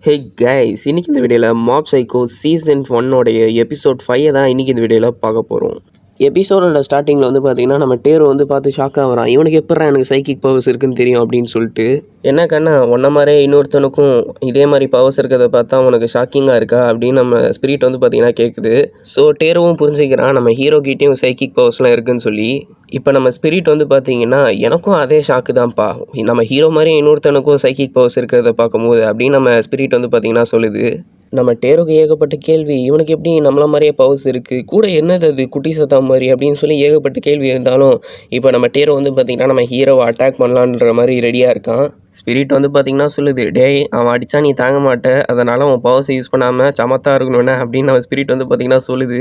Hey guys, இன்னைக்கு இந்த வீடியோவில் மாப் சைக்கோ சீசன் 1 எபிசோட் 5 தான் இன்னைக்கு இந்த வீடியோவில் பார்க்க போகிறோம். எபிசோடோட ஸ்டார்டிங்கில் வந்து பார்த்தீங்கன்னா நம்ம டேரோ வந்து பார்த்து ஷாக் ஆகிறான். இவனுக்கு எப்படா எனக்கு சைக்கிக் பவர்ஸ் இருக்குன்னு தெரியும் அப்படின்னு சொல்லிட்டு. என்ன கண்ணா, ஒன்றை மாதிரியே இன்னொருத்தனுக்கும் இதே மாதிரி பவர்ஸ் இருக்கிறத பார்த்தா உனக்கு ஷாக்கிங்காக இருக்கா அப்படின்னு நம்ம ஸ்பிரிட் வந்து பார்த்தீங்கன்னா கேட்குது. ஸோ டேரோவும் புரிஞ்சுக்கிறான் நம்ம ஹீரோ கிட்டேயும் சைக்கிக் பவர்ஸ்லாம் இருக்குன்னு சொல்லி. இப்போ நம்ம ஸ்பிரிட் வந்து பார்த்தீங்கன்னா எனக்கும் அதே ஷாக்கு தான்ப்பா, நம்ம ஹீரோ மாதிரி இன்னொருத்தனுக்கும் சைக்கிக் பவர்ஸ் இருக்கிறத பார்க்கும்போது அப்படின்னு நம்ம ஸ்பிரிட் வந்து பார்த்தீங்கன்னா சொல்லுது. நம்ம டேரோக்கு ஏகப்பட்ட கேள்வி, இவனுக்கு எப்படி நம்மள மாதிரியே பவர்ஸ் இருக்குது, கூட என்னது அது குட்டி சத்தா மாதிரி அப்படின்னு சொல்லி ஏகப்பட்ட கேள்வி இருந்தாலும் இப்போ நம்ம டேரோ வந்து பார்த்திங்கன்னா நம்ம ஹீரோவை அட்டாக் பண்ணலான்ற மாதிரி ரெடியாக இருக்கான். ஸ்பிரிட் வந்து பார்த்திங்கன்னா சொல்லுது, டேய் அவன் அடித்தா நீ தாங்க மாட்டே, அதனால் அவன் பவர்ஸை யூஸ் பண்ணாமல் சமத்தா இருக்கணும்னே அப்படின்னு நம்ம ஸ்பிரிட் வந்து பார்த்திங்கன்னா சொல்லுது.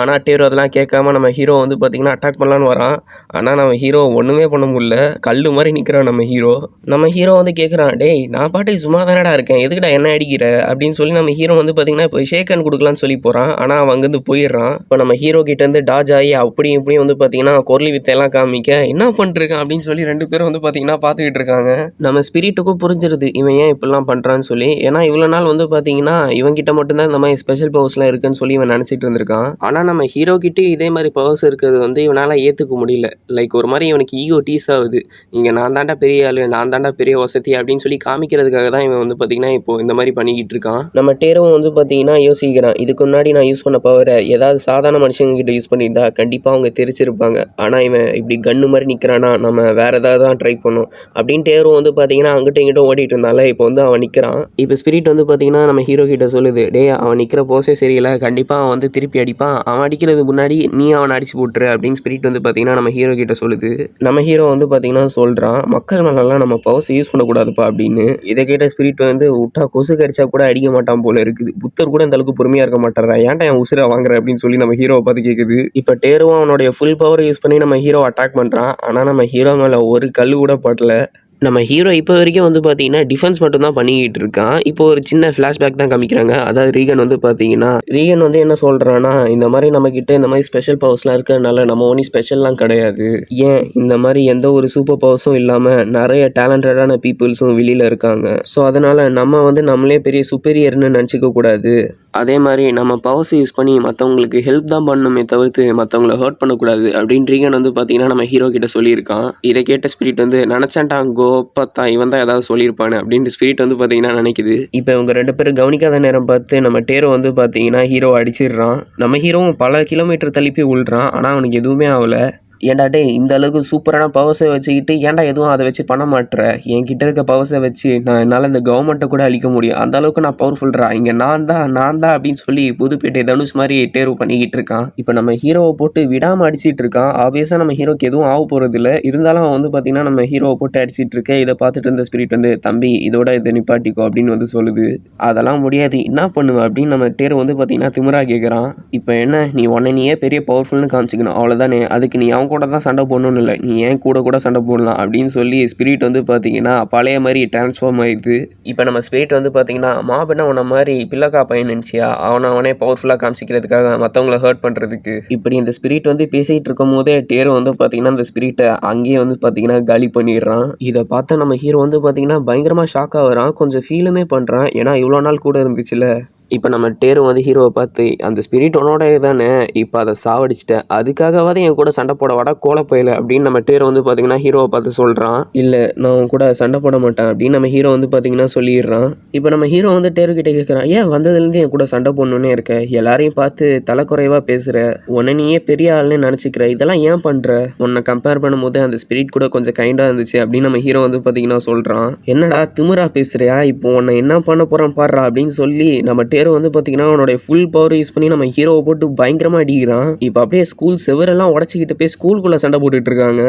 ஆனால் டேரோ அதெல்லாம் கேட்காம நம்ம ஹீரோ வந்து பார்த்திங்கன்னா அட்டாக் பண்ணலான்னு வரான். ஆனால் நம்ம ஹீரோ ஒன்றுமே பண்ண முடியல, கல் மாதிரி நிற்கிறான் நம்ம ஹீரோ. நம்ம ஹீரோ வந்து கேட்குறான், டேய் நான் பாட்டுக்கு சும்மா தானடா இருக்கேன், எதுக்குடா என்ன அடிக்கிற அப்படின்னு சொல்லி நம்ம ஹீரோ வந்து பார்த்திங்கன்னா இப்போ ஷேக் ஹேண்ட் கொடுக்கலான்னு சொல்லி போகிறான். ஆனால் அவன் அங்கேருந்து போயிடுறான். இப்போ நம்ம ஹீரோ கிட்டேருந்து டாஜ் ஆகி அப்படி இப்படியும் வந்து பார்த்திங்கன்னா கொர்லி வித்தையெல்லாம் காமிக்க என்ன பண்ணிட்டுருக்கான் அப்படின்னு சொல்லி ரெண்டு பேரும் வந்து பார்த்திங்கன்னா பார்த்துக்கிட்டு இருக்காங்க. நம்ம ஸ்பிரிட்டுக்கும் புரிஞ்சிருது இவன் ஏன் இப்படிலாம் பண்ணுறான்னு சொல்லி. ஏன்னா இவ்வளோ நாள் வந்து பார்த்தீங்கன்னா இவங்கிட்ட மட்டும்தான் இந்த மாதிரி ஸ்பெஷல் பவர்ஸ்லாம் இருக்குன்னு சொல்லி இவன் நினச்சிட்டு இருந்திருக்கான். ஆனால் நம்ம ஹீரோ கிட்டே இதே மாதிரி பவர்ஸ் இருக்கிறது வந்து இவனால் ஏற்றுக்க முடியல. லைக் ஒரு மாதிரி இவனுக்கு ஈகோ டீஸ் ஆகுது. இங்கே நான் தாண்டா பெரிய ஆள், நான் தாண்டா பெரிய வசதி அப்படின்னு சொல்லி காமிக்கிறதுக்காக தான் இவன் வந்து பார்த்தீங்கன்னா இப்போ இந்த மாதிரி பண்ணிக்கிட்டு இருக்கான். நம்ம டேரோவும் வந்து பார்த்தீங்கன்னா யோசிக்கிறான், இதுக்கு முன்னாடி நான் யூஸ் பண்ண பவரை ஏதாவது சாதாரண மனுஷங்க கிட்ட யூஸ் பண்ணியிருந்தா கண்டிப்பாக அவங்க தெரிச்சிருப்பாங்க. ஆனால் இவன் இப்படி கன்னு மாதிரி நிற்கிறானா, நம்ம வேற ஏதாவது தான் ட்ரை பண்ணும் அப்படின்னு டேரோ வந்து பார்த்தீங்கன்னா அங்கிட்ட இங்கிட்ட ஓடிட்டு இருந்தால இப்போ வந்து அவன் நிற்கிறான். இப்போ ஸ்பிரிட் வந்து பார்த்தீங்கன்னா நம்ம ஹீரோ கிட்ட சொல்லுது, டே அவன் நிற்கிற போஸே சரியில்லை, கண்டிப்பாக அவன் வந்து திருப்பி அடிப்பான், அவன் அடிக்கிறதுக்கு முன்னாடி நீ அவனை அடிச்சு போட்டுரு அப்படின்னு ஸ்பிரிட் வந்து பார்த்தீங்கன்னா நம்ம ஹீரோ கிட்ட சொல்லுது. நம்ம ஹீரோ வந்து பார்த்தீங்கன்னா சொல்கிறான், மக்கள் மேலெல்லாம் நம்ம பவர்ஸ் யூஸ் பண்ணக்கூடாதுப்பா அப்படின்னு. இதை கேட்ட ஸ்பிரிட் வந்து விட்டா கொசு கடிச்சா கூட அடிக்க மாட்டான் போல இருக்குது, புத்தர் கூட இந்த அளவுக்கு பொறுமையாக இருக்க மாட்டாரா, ஏன்டா என் உசுரை வாங்குற அப்படின்னு சொல்லி நம்ம ஹீரோவை பார்த்து கேட்குது. இப்போ டேரோவும் அவனுடைய ஃபுல் பவர் யூஸ் பண்ணி நம்ம ஹீரோ அட்டாக் பண்ணுறான். ஆனால் நம்ம ஹீரோ மேலே ஒரு கல் கூட படல. நம்ம ஹீரோ இப்போ வரைக்கும் வந்து பார்த்தீங்கன்னா டிஃபென்ஸ் மட்டும் தான் பண்ணிக்கிட்டு இருக்கான். இப்போ ஒரு சின்ன ஃப்ளாஷ்பேக் தான் காமிக்கிறாங்க. அதாவது ரீகன் வந்து பார்த்தீங்கன்னா ரீகன் வந்து என்ன சொல்கிறான்னா, இந்த மாதிரி நம்மக்கிட்ட இந்த மாதிரி ஸ்பெஷல் பவர்ஸ்லாம் இருக்கிறதுனால நம்ம ஒன்றும் ஸ்பெஷல்லாம் கிடையாது, ஏன் இந்த மாதிரி எந்த ஒரு சூப்பர் பவர்ஸும் இல்லாமல் நிறைய டேலண்டடான பீப்புள்ஸும் வெளியில் இருக்காங்க. ஸோ அதனால் நம்ம வந்து நம்மளே பெரிய சுப்பீரியர்னு நினச்சிக்க கூடாது. அதே மாதிரி நம்ம பவர்ஸ் யூஸ் பண்ணி மற்றவங்களுக்கு ஹெல்ப் தான் பண்ணணுமே தவிர்த்து மற்றவங்கள ஹர்ட் பண்ணக்கூடாது அப்படின்னு ரீகன் வந்து பார்த்தீங்கன்னா நம்ம ஹீரோ கிட்ட சொல்லியிருக்கான். இதை கேட்ட ஸ்பிரிட் வந்து நினச்சான்டாங்கோ பார்த்தா இவன் தான் ஏதாவது சொல்லியிருப்பானு அப்படின்ட்டு ஸ்பிரிட் வந்து பார்த்தீங்கன்னா நினைக்குது. இப்போ இவங்க ரெண்டு பேரும் கவனிக்காத நேரம் பார்த்து நம்ம டேரோ வந்து பார்த்தீங்கன்னா ஹீரோ அடிச்சிடுறான். நம்ம ஹீரோவும் பல கிலோமீட்டர் தள்ளி போய் விழுறான். ஆனால் அவனுக்கு எதுவுமே ஆகலை. ஏன்டா டே இந்த அளவுக்கு சூப்பரான பவர்ஸை வச்சுக்கிட்டு ஏன்டா எதுவும் அதை வச்சு பண்ண மாட்டேற, என்கிட்ட இருக்க பவர்ஸை வச்சு நான் என்னால் இந்த கவர்மெண்ட்டை கூட அழிக்க முடியும், அந்த அளவுக்கு நான் பவர்ஃபுல்றா, இங்கே நான் தான் அப்படின்னு சொல்லி புதுப்பேட்டை தனுஷ் மாதிரி தேர்வு பண்ணிக்கிட்டு இருக்கான். இப்போ நம்ம ஹீரோவை போட்டு விடாமல் அடிச்சிட்டு இருக்கான். ஆப்வியஸாக நம்ம ஹீரோக்கு எதுவும் ஆக போகிறது இல்லை. இருந்தாலும் அவன் வந்து பார்த்தீங்கன்னா நம்ம ஹீரோவை போட்டு அடிச்சிட்டு இருக்கேன். இதை பார்த்துட்டு இருந்த ஸ்பிரிட் வந்து, தம்பி இதோட இதை நிப்பாட்டிக்கோ அப்படின்னு வந்து சொல்லுது. அதெல்லாம் முடியாது, என்ன பண்ணுவேன் அப்படின்னு நம்ம தேர்வு வந்து பார்த்தீங்கன்னா திமிரா கேட்குறான். இப்போ என்ன, நீ நீயே பெரிய பவர்ஃபுல்னு காமிச்சிக்கணும் அவ்வளோதானே, அதுக்கு நீ கூட தான் சண்டை போடணும்னு இல்லை, நீ ஏன் கூட சண்டை போடலாம் அப்படின்னு சொல்லி ஸ்பிரிட் வந்து பார்த்தீங்கன்னா பழைய மாதிரி டிரான்ஸ்ஃபார்ம் ஆயிடுது. இப்போ நம்ம ஸ்பிரிட் வந்து பார்த்தீங்கன்னா மாபெண்ணா உன்ன மாதிரி பிள்ளக்கா பையன் நினச்சியா, அவனே பவர்ஃபுல்லாக காமிச்சிக்கிறதுக்காக மற்றவங்கள ஹர்ட் பண்ணுறதுக்கு, இப்படி இந்த ஸ்பிரிட் வந்து பேசிகிட்டு இருக்கும் போதே டேரோ வந்து பார்த்தீங்கன்னா அந்த ஸ்பிரிட்டை அங்கேயே வந்து பார்த்தீங்கன்னா காலி பண்ணிடுறான். இதை பார்த்து நம்ம ஹீரோ வந்து பார்த்தீங்கன்னா பயங்கரமாக ஷாக் ஆகிறான், கொஞ்சம் ஃபீலுமே பண்ணுறான். ஏன்னா இவ்வளோ நாள் கூட இருந்துச்சுல. இப்போ நம்ம டேரும் வந்து ஹீரோவை பார்த்து, அந்த ஸ்பிரிட் உன்னோட தானே, இப்போ அதை சாவடிச்சிட்டேன், அதுக்காகவாது என் கூட சண்டை போட வாடா கோலப்பையில அப்படின்னு நம்ம டேரை வந்து பார்த்தீங்கன்னா ஹீரோவை பார்த்து சொல்கிறான். இல்லை நான் உன் கூட சண்டை போட மாட்டேன் அப்படின்னு நம்ம ஹீரோ வந்து பார்த்தீங்கன்னா சொல்லிடுறான். இப்போ நம்ம ஹீரோ வந்து டேருக்கிட்ட கேட்குறான், ஏன் வந்ததுலேருந்து என் கூட சண்டை போடணுன்னே இருக்க, எல்லாரையும் பார்த்து தலைக்குறைவாக பேசுகிற, உன்னை நீயே பெரிய ஆள்னு நினச்சிக்கிற, இதெல்லாம் ஏன் பண்ணுற, உன்னை கம்பேர் பண்ணும்போது அந்த ஸ்பிரிட் கூட கொஞ்சம் கைண்டாக இருந்துச்சு அப்படின்னு நம்ம ஹீரோ வந்து பார்த்தீங்கன்னா சொல்கிறான். என்னடா திமிரா பேசுகிறியா, இப்போ உன்னை என்ன பண்ண போகிறான் பாடுறா அப்படின்னு சொல்லி நம்ம டேரோ வந்து பார்த்தீங்கன்னா அவனுடைய ஃபுல் பவர் யூஸ் பண்ணி நம்ம ஹீரோவை போட்டு பயங்கரமாக அடிக்கிறான். இப்போ அப்படியே ஸ்கூல் செவரெல்லாம் உடச்சிக்கிட்டு போய் ஸ்கூலுக்குள்ளே சண்டை போட்டுட்டு இருக்காங்க.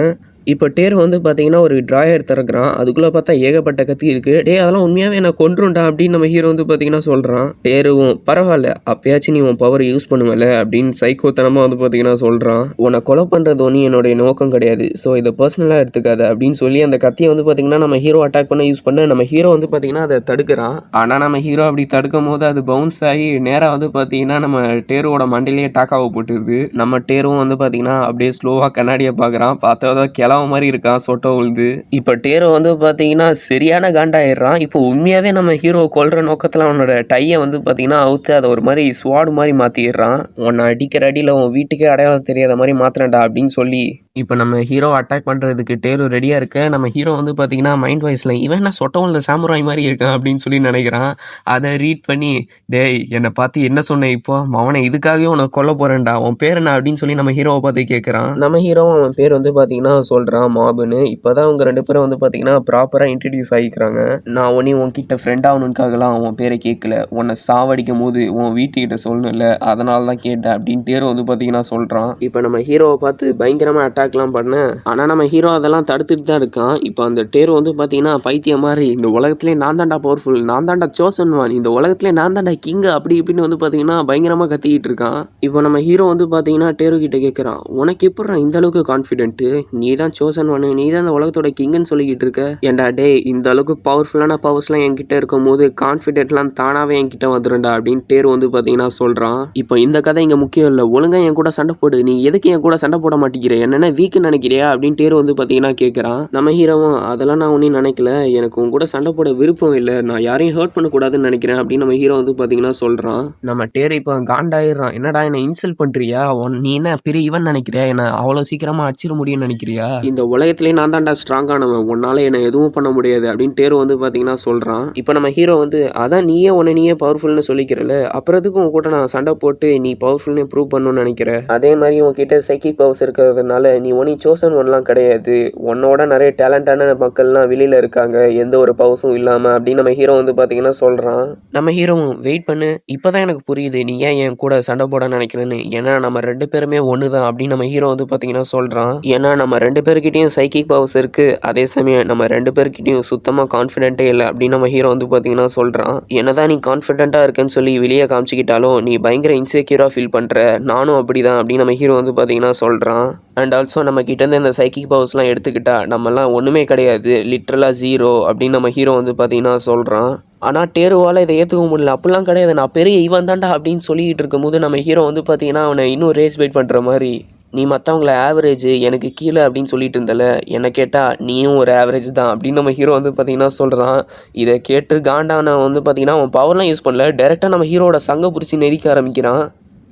இப்போ டேர் வந்து பார்த்தீங்கன்னா ஒரு ட்ராயர் திறக்கிறான். அதுக்குள்ளே பார்த்தா ஏகப்பட்ட கத்தி இருக்குது. டே அதெல்லாம் உண்மையாகவே நான் கொன்றுண்டா அப்படின்னு நம்ம ஹீரோ வந்து பார்த்தீங்கன்னா சொல்கிறான். டேருவும் பரவாயில்ல அப்பயாச்சும் நீ உன் பவர் யூஸ் பண்ணுவல அப்படின்னு சைக்கோத்தனமாக வந்து பார்த்தீங்கன்னா சொல்கிறான். உன்னை கொலை பண்ணுறது ஒன்றும் என்னுடைய நோக்கம் கிடையாது, ஸோ இதை பர்சனலாக எடுத்துக்காது அப்படின்னு சொல்லி அந்த கத்தியை வந்து பார்த்தீங்கன்னா நம்ம ஹீரோ அட்டாக் பண்ண யூஸ் பண்ண நம்ம ஹீரோ வந்து பார்த்தீங்கன்னா அதை தடுக்கிறான். ஆனால் நம்ம ஹீரோ அப்படி தடுக்கும் போது அது பவுன்ஸ் ஆகி நேராக வந்து பார்த்தீங்கன்னா நம்ம டேரோட மண்டையிலேயே டாக்காவை போட்டுருது. நம்ம டேரும் வந்து பார்த்தீங்கன்னா அப்படியே ஸ்லோவாக கண்ணாடியை பார்க்குறான். பார்த்தா கிழவ மாதிரி இருக்கான் சொட்டை உழுது. இப்போ டேரோ வந்து பார்த்தீங்கன்னா சரியான காண்டாயிடுறான். இப்போ உண்மையாகவே நம்ம ஹீரோ கொல்ற நோக்கத்தில் அவனோட டையை வந்து பார்த்தீங்கன்னா அவுத்து அதை ஒரு மாதிரி ஸ்வாடு மாதிரி மாற்றிடுறான். உன்னை அடிக்கிற அடியில் உன் வீட்டுக்கே அடையாளம் தெரியாத மாதிரி மாத்திரண்டா அப்படின்னு சொல்லி இப்போ நம்ம ஹீரோ அட்டாக் பண்ணுறதுக்கு டேரோ ரெடியாக இருக்க நம்ம ஹீரோ வந்து பார்த்தீங்கன்னா மைண்ட் வாய்ஸில் இவன் என்ன சொட்ட உழுந்த சாமுராய் மாதிரி இருக்கான் அப்படின்னு சொல்லி நினைக்கிறான். அதை ரீட் பண்ணி டேய் என்னை பார்த்து என்ன சொன்னேன் இப்போ அவனை இதுக்காகவே உனக்கு கொல்ல போகிறேன்டா உன் பேர் என்ன அப்படின்னு சொல்லி நம்ம ஹீரோவை பார்த்து கேட்குறான். நம்ம ஹீரோவும் அவன் பேர் வந்து பார்த்தீங்கன்னா சொல்கிறான் மாபுன்னு. இப்போ தான் அவங்க 2 பேரும் வந்து பார்த்தீங்கன்னா ப்ராப்பராக இன்ட்ரடியூஸ் ஆகிக்கிறாங்க. நான் உன்கிட்ட ஃப்ரெண்ட் ஆகணுக்காகலாம் உன் பேரை கேட்கல, உன்னை சாவடிக்கும் போது உன் வீட்டுக்கிட்ட சொல்லணும்ல அதனால தான் கேட்டேன் அப்படின்னு டேரோ வந்து பார்த்தீங்கன்னா சொல்கிறான். இப்போ நம்ம ஹீரோவை பார்த்து பயங்கரமாக அட்டாக்லாம் பண்ண ஆனால் நம்ம ஹீரோ அதெல்லாம் தடுத்துட்டு தான் இருக்கான். இப்போ அந்த டேரோ வந்து பார்த்தீங்கன்னா பைத்தியம் மாதிரி இந்த உலகத்திலே நான் தாண்டா பவர்ஃபுல், நான் தாண்டா சோசன் ஒன், இந்த உலகத்திலே நான் தாண்டா கிங் அப்படி இப்படின்னு வந்து பார்த்தீங்கன்னா பயங்கரமாக கத்திக்கிட்டு இருக்கான். இப்போ நம்ம ஹீரோ வந்து பார்த்தீங்கன்னா டேரோ கிட்ட கேட்குறான், உனக்கு எப்படி இந்த அளவுக்கு கான்ஃபிடென்ட்டு, நீ தான் சோசன் ஒன், நீ தான் இந்த உலகத்தோட கிங்குன்னு சொல்லிக்கிட்டு இருக்க. ஏன்டா டே இந்த அளவுக்கு பவர்ஃபுல்லான பவர்ஸ்லாம் என்கிட்ட இருக்கும் போது கான்ஃபிடென்ட்லாம் தானாகவே என்கிட்ட வந்துடும்டா அப்படின்னு டேரோ வந்து பார்த்தீங்கன்னா சொல்கிறான். இப்போ இந்த கதை இங்கே முக்கியம் இல்லை, ஒழுங்காக என் கூட சண்டை போடு, நீ எதுக்கு என் கூட சண்டை போட மாட்டேங்கிற, என்னென்ன வீக்குன்னு நினைக்கிறியா அப்படின்னு டேரோ வந்து பார்த்தீங்கன்னா கேட்குறான். நம்ம ஹீரோவும் அதெல்லாம் நான் ஒன்றும் நினைக்கல, எனக்கு உன் கூட சண்டை போட விருப்பம் இல்லை, நான் யாரையும் ஹர்ட் பண்ணக்கூடாதுன்னு நினைக்கிறேன் அப்படின்னு நம்ம ஹீரோ வந்து பார்த்தீங்கன்னா சொல்கிறான். நம்ம டேரோ இப்போ காண்டாயிடுறான், என்னடா என்னை இன்சல்ட் பண்ணுறியா, நீ என்ன பெரிய இவன் நினைக்கிறியா, என்ன அவ்வளோ சீக்கிரமாக அடிச்சிட முடியும்னு நினைக்கிறியா, இந்த உலகத்துலேயே நான் தான்டா ஸ்ட்ராங்கானவன், உன்னால் என்னை எதுவும் பண்ண முடியாது அப்படின்னு டேரோ வந்து பார்த்தீங்கன்னா சொல்கிறான். இப்போ நம்ம ஹீரோ வந்து அதான் நீயே பவர்ஃபுல்னு சொல்லிக்கிறல, அப்புறத்துக்கும் உன் கூட நான் சண்டை போட்டு நீ பவர்ஃபுல்னு ப்ரூவ் பண்ணணும்னு நினைக்கிற, அதே மாதிரி உன்கிட்ட சைக்கிக் பவர்ஸ் இருக்கிறதுனால நீ ஒன்றும் சோசன் ஒன்லாம் கிடையாது, உன்னோட நிறைய டேலண்டான மக்கள்லாம் வெளியில் இருக்காங்க எந்த ஒரு பவர்ஸும் இல்லாமல் அப்படின்னு நம்ம ஹீரோ வந்து பார்த்தீங்கன்னா சொல்கிறான். நம்ம ஹீரோவும் வெயிட் பண்ணு, இப்போ தான் எனக்கு புரியுது நீ ஏன் என் கூட சண்டை போட நினைக்கிறேன்னு, ஏன்னா நம்ம 2 பேருமே ஒன்று தான் அப்படின்னு நம்ம ஹீரோ வந்து பார்த்தீங்கன்னா சொல்கிறான். ஏன்னா நம்ம 2 பேர்கிட்டையும் சைக்கிக் பவர்ஸ் இருக்குது, அதே சமயம் நம்ம 2 பேர்கிட்டையும் சுத்தமாக கான்ஃபிடென்ட்டே இல்லை அப்படின்னு நம்ம ஹீரோ வந்து பார்த்தீங்கன்னா சொல்கிறான். என்னதான் நீ கான்ஃபிடென்ட்டாக இருக்குன்னு சொல்லி வெளியே காமிச்சிக்கிட்டாலும் நீ பயங்கர இன்செக்யூராக ஃபீல் பண்ணுற, நானும் அப்படி தான் அப்படின்னு நம்ம ஹீரோ வந்து பார்த்தீங்கன்னா சொல்கிறான். அண்ட் ஆல்சோ நம்ம கிட்டேருந்து இந்த சைக்கிக் பவர்ஸ்லாம் எடுத்துக்கிட்டா நம்மலாம் ஒன்றுமே கிடையாது, லிட்ரலாக 0 அப்படின்னு நம்ம ஹீரோ வந்து பார்த்தீங்கன்னா சொல்கிறான். ஆனால் டேரோவால் இதை ஏற்றுக்க முடியல, அப்படிலாம் கிடையாது நான் பெரிய இவன் தாண்டா அப்படின்னு சொல்லிக்கிட்டு இருக்கும்போது நம்ம ஹீரோ வந்து பார்த்தீங்கன்னா அவனை இன்னும் ரேஸ் வெயிட் பண்ணுற மாதிரி, நீ மற்றவங்கள ஆவரேஜ் எனக்கு கீழே அப்படின்னு சொல்லிட்டு இருந்தல, என்னை கேட்டால் நீயும் ஒரு ஆவரேஜ் தான் அப்படின்னு நம்ம ஹீரோ வந்து பார்த்தீங்கன்னா சொல்கிறான். இதை கேட்டு காண்டான வந்து பார்த்தீங்கன்னா அவன் பவர்லாம் யூஸ் பண்ணல, டேரெக்டாக நம்ம ஹீரோட சங்க பிடிச்சி நெரிக்க ஆரம்பிக்கிறான்.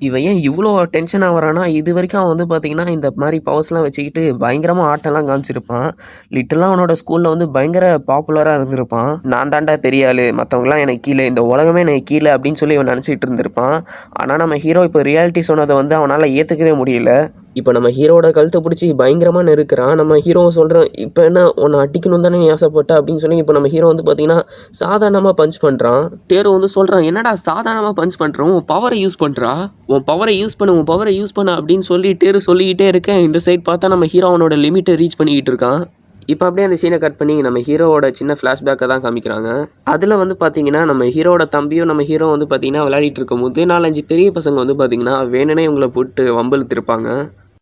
இவன் ஏன் இவ்வளோ டென்ஷனாக வரானா, இது வரைக்கும் அவன் வந்து பார்த்தீங்கன்னா இந்த மாதிரி பவர்ஸ்லாம் வச்சுக்கிட்டு பயங்கரமாக ஆட்டெல்லாம் காமிச்சிருப்பான். லிட்டரலாக அவனோட ஸ்கூலில் வந்து பயங்கர பாப்புலராக இருந்திருப்பான். நான் தாண்டா பெரிய ஆள், மற்றவங்களாம் எனக்கு கீழே, இந்த உலகமே எனக்கு கீழே அப்படின்னு சொல்லி இவன் நினச்சிட்டு இருந்திருப்பான். ஆனால் நம்ம ஹீரோ இப்போ ரியாலிட்டி சொன்னதை வந்து அவனால் ஏற்றுக்கவே முடியல. இப்போ நம்ம ஹீரோட கழுத்தை பிடிச்சி பயங்கரமாக நெருக்கிறான். நம்ம ஹீரோவை சொல்கிறான், இப்போ என்ன உன்னை அடிக்கணும் தானே நீ ஆசைப்பட்ட அப்படின்னு சொல்லி இப்போ நம்ம ஹீரோ வந்து பார்த்தீங்கன்னா சாதாரணமாக பஞ்ச் பண்ணுறான். டேரோ வந்து சொல்கிறான், என்னடா சாதாரணமாக பஞ்ச் பண்ணுறோம், உன் பவரை யூஸ் பண்ணுறா, உன் பவரை யூஸ் பண்ண அப்படின்னு சொல்லி டேரோ சொல்லிக்கிட்டே இருக்கேன். இந்த சைட் பார்த்தா நம்ம ஹீரோ அவனோட லிமிட்டை ரீச் பண்ணிக்கிட்டு இருக்கான். இப்போ அப்படியே அந்த சீனை கட் பண்ணி நம்ம ஹீரோவோட சின்ன ஃப்ளாஷ்பேக்கை தான் காமிக்கிறாங்க. அதில் வந்து பார்த்தீங்கன்னா நம்ம ஹீரோவோட தம்பியும் நம்ம ஹீரோ வந்து பார்த்தீங்கன்னா விளையாடிட்டு இருக்கும் போது 4-5 பெரிய பசங்க வந்து பார்த்தீங்கன்னா வேணுனே இவங்களை போட்டு வம்பிழுத்திருப்பாங்க.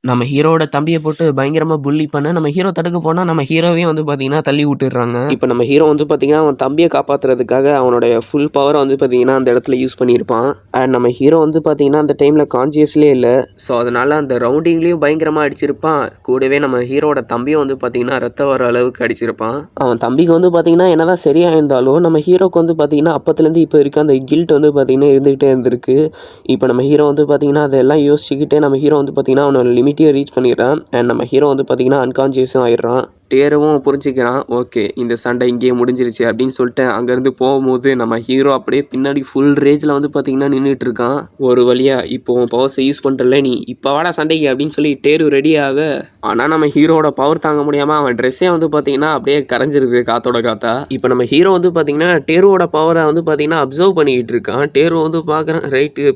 நம்ம ஹீரோட தம்பியை போட்டு பயங்கரமாக புள்ளி பண்ண நம்ம ஹீரோ தடுக்க போனால் நம்ம ஹீரோவே வந்து பார்த்தீங்கன்னா தள்ளி விட்டுடுறாங்க. இப்போ நம்ம ஹீரோ வந்து பார்த்தீங்கன்னா அவன் தம்பியை காப்பாற்றுறதுக்காக அவனுடைய ஃபுல் பவரை வந்து பார்த்தீங்கன்னா அந்த இடத்துல யூஸ் பண்ணியிருப்பான். அண்ட் நம்ம ஹீரோ வந்து பார்த்தீங்கன்னா அந்த டைமில் கான்சியஸ்லேயே இல்லை. ஸோ அதனால் அந்த ரவுண்டிங்லேயும் பயங்கரமாக அடிச்சிருப்பான். கூடவே நம்ம ஹீரோட தம்பியும் வந்து பார்த்தீங்கன்னா ரத்தம் வர அளவுக்கு அடிச்சிருப்பான். அவன் தம்பிக்கு வந்து பார்த்தீங்கன்னா என்னதான் சரியாக இருந்தாலும் நம்ம ஹீரோக்கு வந்து பார்த்தீங்கன்னா அப்பத்துலேருந்து இப்போ இருக்க அந்த கில்ட் வந்து பார்த்தீங்கன்னா இருந்துகிட்டே இருந்திருக்கு. இப்போ நம்ம ஹீரோ வந்து பார்த்தீங்கன்னா அதெல்லாம் யோசிச்சுக்கிட்டே நம்ம ஹீரோ வந்து பார்த்தீங்கன்னா அவனோட லிமிட் ரீச் பண்ணிடுறான். அண்ட் நம்ம ஹீரோ வந்து பார்த்தீங்கன்னா அன்கான்சியஸும் ஆயிடுறான். டேரோவும் புரிஞ்சுக்கிறான், ஓகே இந்த சண்டை இங்கேயே முடிஞ்சிருச்சு அப்படின்னு சொல்லிட்டு அங்கேருந்து போகும்போது நம்ம ஹீரோ அப்படியே பின்னாடி ஃபுல் ரேஜில் வந்து பார்த்தீங்கன்னா நின்றுட்டு இருக்கான். ஒரு வழியாக இப்போ பவர்ஸை யூஸ் பண்ணுறல, நீ இப்போ வாடா சண்டைக்கு அப்படின்னு சொல்லி டேரு ரெடி ஆக, ஆனால் நம்ம ஹீரோட பவர் தாங்க முடியாமல் அவன் ட்ரெஸ்ஸே வந்து பார்த்தீங்கன்னா அப்படியே கரைஞ்சிருக்கு காத்தோட காத்தா. இப்போ நம்ம ஹீரோ வந்து பார்த்தீங்கன்னா டேருவோட பவரை வந்து பார்த்தீங்கன்னா அப்சர்வ் பண்ணிக்கிட்டு இருக்கான். டேரு வந்து பார்க்குறான், ரைட்டு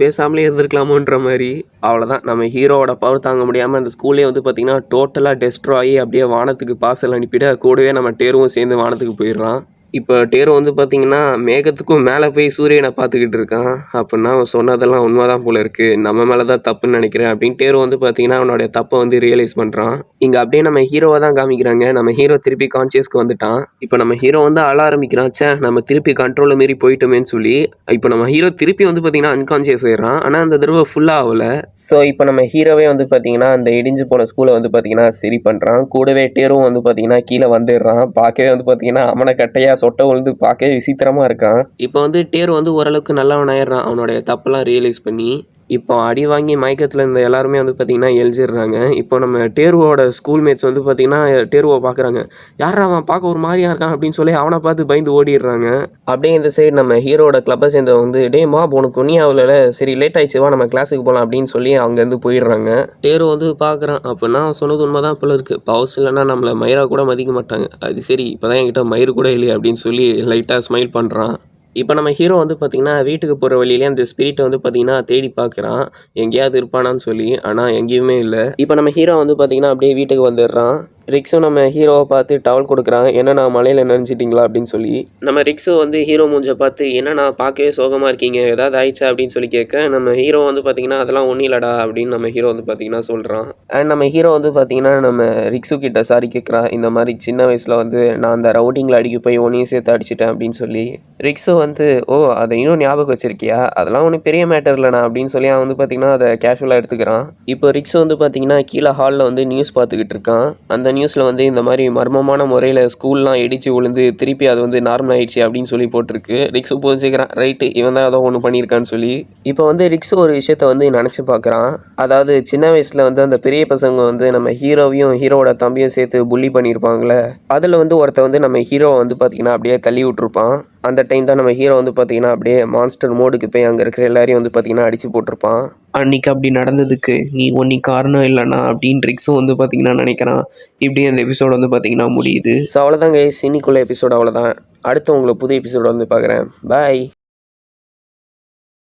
பேசாமலே இருந்திருக்கலாமோன்ற மாதிரி. அவ்வளோதான், நம்ம ஹீரோவோட பவர் தாங்க முடியாமல் அந்த ஸ்கூல்லே வந்து பார்த்தீங்கன்னா டோட்டலாக டெஸ்ட்ராய் ஆகி அப்படியே வானத்துக்கு பார்சல் அனுப்பிட கூடவே நம்ம டேருவும் சேர்ந்து வானத்துக்கு போயிடுறான். இப்போ டேரோ வந்து பார்த்தீங்கன்னா, மேகத்துக்கும் மேல போய் சூரியன பார்த்துக்கிட்டு இருக்கான். அப்பன்னா அவன் சொன்னதெல்லாம் உண்மதான் போல இருக்கு. நம்ம மேல தான் தப்புன்னு நெனைக்கிறேன் அப்படின்னு டேரோ வந்து பார்த்தீங்கன்னா, அவனுடைய தப்ப வந்து ரியலைஸ் பண்றான். இங்க அப்படியே நம்ம ஹீரோவ தான் காமிக்கிறாங்க. நம்ம ஹீரோ திருப்பி கான்ஷியஸ்க்கு வந்துட்டான். இப்போ நம்ம ஹீரோ வந்து அழ ஆரம்பிக்கிறான். நம்ம திருப்பி கண்ட்ரோல மீறி போயிட்டோமேன்னு சொல்லி. இப்போ நம்ம ஹீரோ திருப்பி வந்து பார்த்தீங்கன்னா, அன்கான்ஷியஸ் ஆயிடுறான். ஆனா அந்த தடவ ஃபுல்லா ஆவல. ஸோ இப்போ நம்ம ஹீரோவே வந்து பார்த்தீங்கன்னா, அந்த இடிஞ்சு போன ஸ்கூல வந்து பார்த்தீங்கன்னா, சரி பண்றான். கூடவே டேரோவும் வந்து பார்த்தீங்கன்னா, கீழ வந்துடுறான். பார்க்கவே வந்து பார்த்தீங்கன்னா, அமன கட்டையா சொட்ட விழுந்து பார்க்கவே விசித்திரமா இருக்கான். இப்போ வந்து டேரோ வந்து ஓரளவுக்கு நல்லவன் ஆயிடுறான். அவனுடைய தப்பெல்லாம் ரியலைஸ் பண்ணி. இப்போ அடி வாங்கி மயக்கத்துல இருந்த எல்லாருமே வந்து பார்த்தீங்கன்னா எழிச்சிடுறாங்க. இப்போ நம்ம டேருவோட ஸ்கூல் மேட்ஸ் வந்து பார்த்தீங்கன்னா, டேருவ பார்க்குறாங்க. யார்றா அவன் பார்க்க ஒரு மாரியா இருக்கான் அப்படின்னு சொல்லி அவன பார்த்து பயந்து ஓடிடுறாங்க. அப்படியே இந்த சைடு நம்ம ஹீரோவோட கிளப்பை சேர்ந்தவன் வந்து, டேய் மாப் உனக்கு ஒன்னியும் ஆகல, சரி லேட் ஆயிடுச்சு வா நம்ம கிளாஸுக்கு போகலாம் அப்படின்னு சொல்லி அங்கேருந்து போயிடுறாங்க. டேரு வந்து பார்க்குறான். அப்படின்னா அவன் சொன்னது உண்மைதான் போல இருக்கு. பவர்ஸ் இல்லைன்னா நம்மளை மயிரா கூட மதிக்க மாட்டாங்க. அது சரி இப்போதான் என்கிட்ட மயிறு கூட இல்லையே அப்படின்னு சொல்லி லைட்டாக ஸ்மைல் பண்ணுறான். இப்போ நம்ம ஹீரோ வந்து பார்த்தீங்கன்னா, வீட்டுக்கு போகிற வழியிலே அந்த ஸ்பிரிட்டை வந்து பார்த்தீங்கன்னா தேடி பார்க்குறான். எங்கேயாவது இருப்பானான்னு சொல்லி. ஆனால் எங்கேயுமே இல்லை. இப்போ நம்ம ஹீரோ வந்து பார்த்தீங்கன்னா அப்படியே வீட்டுக்கு வந்துடுறான். ரிக்ஸும் நம்ம ஹீரோவை பார்த்து டவல் கொடுக்குறான். என்னண்ணா மலையில் நனைஞ்சிட்டிங்களா அப்படின்னு சொல்லி. நம்ம ரிக்ஸு வந்து ஹீரோ மூஞ்சை பார்த்து, என்னண்ணா பார்க்கவே சோகமாக இருக்கீங்க, ஏதாவது ஆயிடுச்சா அப்படின்னு சொல்லி கேட்க, நம்ம ஹீரோ வந்து பார்த்தீங்கன்னா அதெல்லாம் ஒன்றும் இல்லடா அப்படின்னு நம்ம ஹீரோ வந்து பார்த்தீங்கன்னா சொல்கிறான். அண்ட் நம்ம ஹீரோ வந்து பார்த்தீங்கன்னா நம்ம ரிக்ஸு கிட்ட சாரி கேட்குறான். இந்த மாதிரி சின்ன வயசில் வந்து நான் அந்த ரவுடிங்கில் அடிக்க போய் ஒன்றையும் சேர்த்து அடிச்சிட்டேன் அப்படின்னு சொல்லி. ரிக்ஸு வந்து, ஓ அதை இன்னும் ஞாபகம் வச்சிருக்கியா, அதெல்லாம் ஒன்றும் பெரிய மேட்டர் இல்லைண்ணா அப்படின்னு சொல்லி அவன் வந்து பார்த்தீங்கன்னா அதை கேஷுவலாக எடுத்துக்கிறான். இப்போ ரிக்ஸு வந்து பார்த்தீங்கன்னா கீழே ஹாலில் வந்து நியூஸ் பார்த்துக்கிட்டு இருக்கான். அந்த நியூஸில் வந்து இந்த மாதிரி மர்மமான முறையில் ஸ்கூல்லாம் இடித்து விழுந்து திருப்பி அது வந்து நார்மல் ஆயிடுச்சு அப்படின்னு சொல்லி போட்டிருக்கு. ரிக்ஸு புரிஞ்சுக்கிறான், ரைட்டு இவன் தான் ஏதோ ஒன்று பண்ணியிருக்கான்னு சொல்லி. இப்போ வந்து ரிக்ஸு ஒரு விஷயத்த வந்து நினச்சி பார்க்குறான். அதாவது சின்ன வயசில் வந்து அந்த பெரிய பசங்க வந்து நம்ம ஹீரோவையும் ஹீரோவோட தம்பியும் சேர்த்து புள்ளி பண்ணியிருப்பாங்களே, அதில் வந்து ஒருத்த வந்து நம்ம ஹீரோவை வந்து பார்த்திங்கன்னா அப்படியே தள்ளி விட்ருப்பான். அந்த டைம் தான் நம்ம ஹீரோ வந்து பார்த்திங்கன்னா அப்படியே மான்ஸ்டர் மோடுக்கு போய் அங்கே இருக்கிற எல்லாரையும் வந்து பார்த்திங்கன்னா அடித்து போட்டிருப்பான். அன்றைக்கி அப்படி நடந்ததுக்கு நீ ஒன்றி காரணம் இல்லைண்ணா அப்படின்னு ரிக்ஸும் வந்து பார்த்திங்கன்னா நினைக்கிறான். இப்படி அந்த எபிசோடு வந்து பார்த்திங்கன்னா முடியுது. ஸோ அவ்வளோதாங்க, இன்னைக்குள்ள எபிசோடு அவ்வளோதான். அடுத்து உங்களுக்கு புது எபிசோடு வந்து பார்க்குறேன். பாய்.